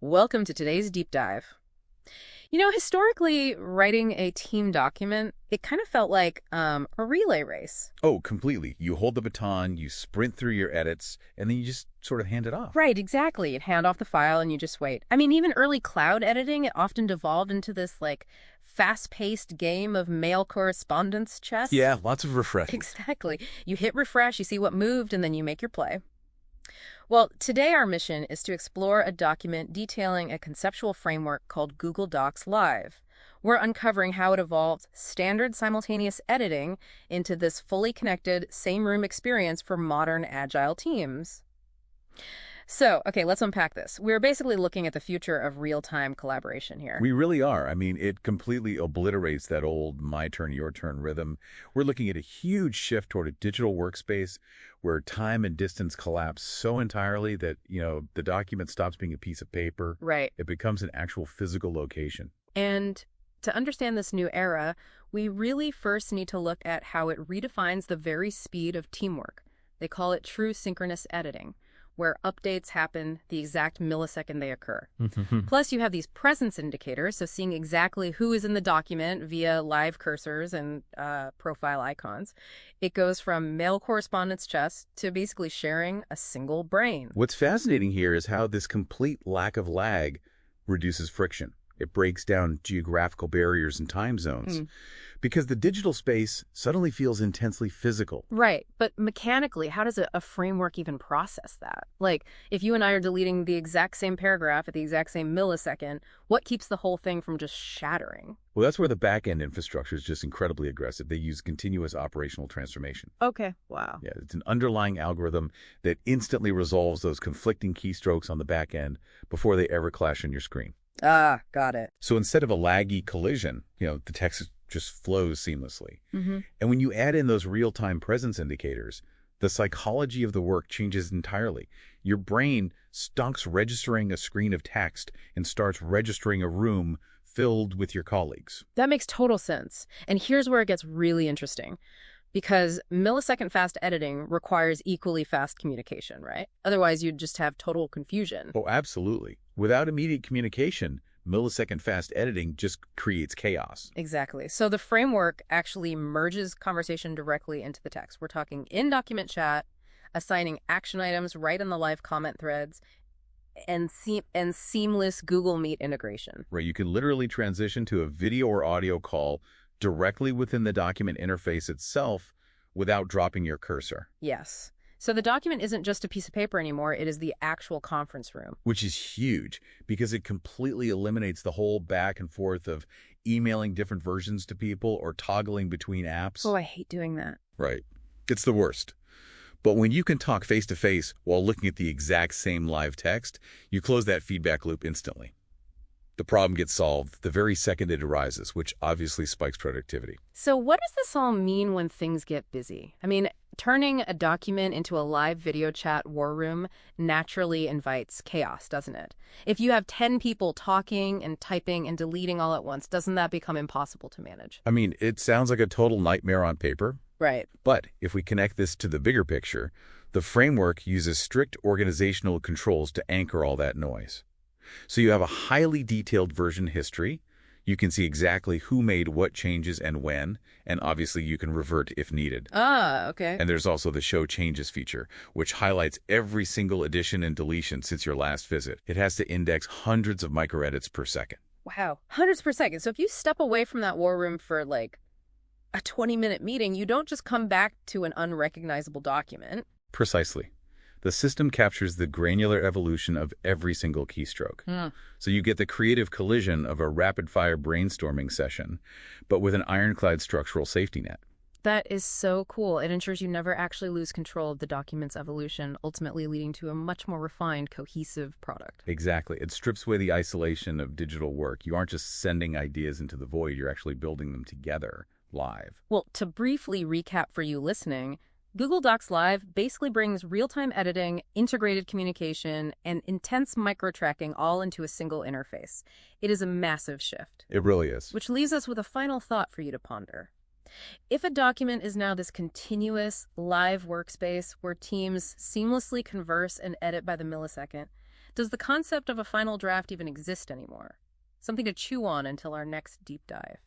Welcome to today's deep dive. Historically, writing a team document, it kind of felt like a relay race. Oh, completely. You hold the baton, you sprint through your edits, and then you just sort of hand it off. Right, exactly. You'd hand off the file and you just wait. I mean, even early cloud editing, it often devolved into this, fast-paced game of mail correspondence chess. Yeah, lots of refreshing. Exactly. You hit refresh, you see what moved, and then you make your play. Well, today our mission is to explore a document detailing a conceptual framework called Google Docs Live. We're uncovering how it evolved standard simultaneous editing into this fully connected, same-room experience for modern agile teams. So, okay, let's unpack this. We're basically looking at the future of real-time collaboration here. We really are. I mean, it completely obliterates that old my turn, your turn rhythm. We're looking at a huge shift toward a digital workspace where time and distance collapse so entirely that, the document stops being a piece of paper. Right. It becomes an actual physical location. And to understand this new era, we really first need to look at how it redefines the very speed of teamwork. They call it true synchronous editing, where updates happen the exact millisecond they occur. Plus, you have these presence indicators, so seeing exactly who is in the document via live cursors and profile icons. It goes from mail correspondence chess to basically sharing a single brain. What's fascinating here is how this complete lack of lag reduces friction. It breaks down geographical barriers and time zones because the digital space suddenly feels intensely physical. Right, but mechanically, how does a framework even process that? Like, if you and I are deleting the exact same paragraph at the exact same millisecond, what keeps the whole thing from just shattering? Well, that's where the back-end infrastructure is just incredibly aggressive. They use continuous operational transformation. Okay, wow. Yeah, it's an underlying algorithm that instantly resolves those conflicting keystrokes on the back end before they ever clash on your screen. Ah, got it. So instead of a laggy collision, the text just flows seamlessly. And when you add in those real-time presence indicators, the psychology of the work changes entirely. Your brain stops registering a screen of text and starts registering a room filled with your colleagues. That makes total sense. And here's where it gets really interesting. Because millisecond fast editing requires equally fast communication, right? Otherwise, you'd just have total confusion. Oh, absolutely. Without immediate communication, millisecond fast editing just creates chaos. Exactly. So the framework actually merges conversation directly into the text. We're talking in-document chat, assigning action items right in the live comment threads, and seamless Google Meet integration. Right, you can literally transition to a video or audio call directly within the document interface itself without dropping your cursor. Yes. So the document isn't just a piece of paper anymore, it is the actual conference room. Which is huge because it completely eliminates the whole back and forth of emailing different versions to people or toggling between apps. Oh, I hate doing that. Right. It's the worst. But when you can talk face-to-face while looking at the exact same live text, you close that feedback loop instantly. The problem gets solved the very second it arises, which obviously spikes productivity. So what does this all mean when things get busy? I mean, turning a document into a live video chat war room naturally invites chaos, doesn't it? If you have 10 people talking and typing and deleting all at once, doesn't that become impossible to manage? I mean, it sounds like a total nightmare on paper. Right. But if we connect this to the bigger picture, the framework uses strict organizational controls to anchor all that noise. So you have a highly detailed version history. You can see exactly who made what changes and when, and obviously you can revert if needed. Ah, okay. And there's also the Show Changes feature, which highlights every single addition and deletion since your last visit. It has to index hundreds of microedits per second. Wow, hundreds per second. So if you step away from that war room for a 20-minute meeting, you don't just come back to an unrecognizable document. Precisely. The system captures the granular evolution of every single keystroke. So you get the creative collision of a rapid-fire brainstorming session, but with an ironclad structural safety net. That is so cool. It ensures you never actually lose control of the document's evolution, ultimately leading to a much more refined, cohesive product. Exactly. It strips away the isolation of digital work. You aren't just sending ideas into the void, you're actually building them together, live. Well, to briefly recap for you listening, Google Docs Live basically brings real-time editing, integrated communication, and intense micro-tracking all into a single interface. It is a massive shift. It really is. Which leaves us with a final thought for you to ponder. If a document is now this continuous, live workspace where teams seamlessly converse and edit by the millisecond, Does the concept of a final draft even exist anymore? Something to chew on until our next deep dive.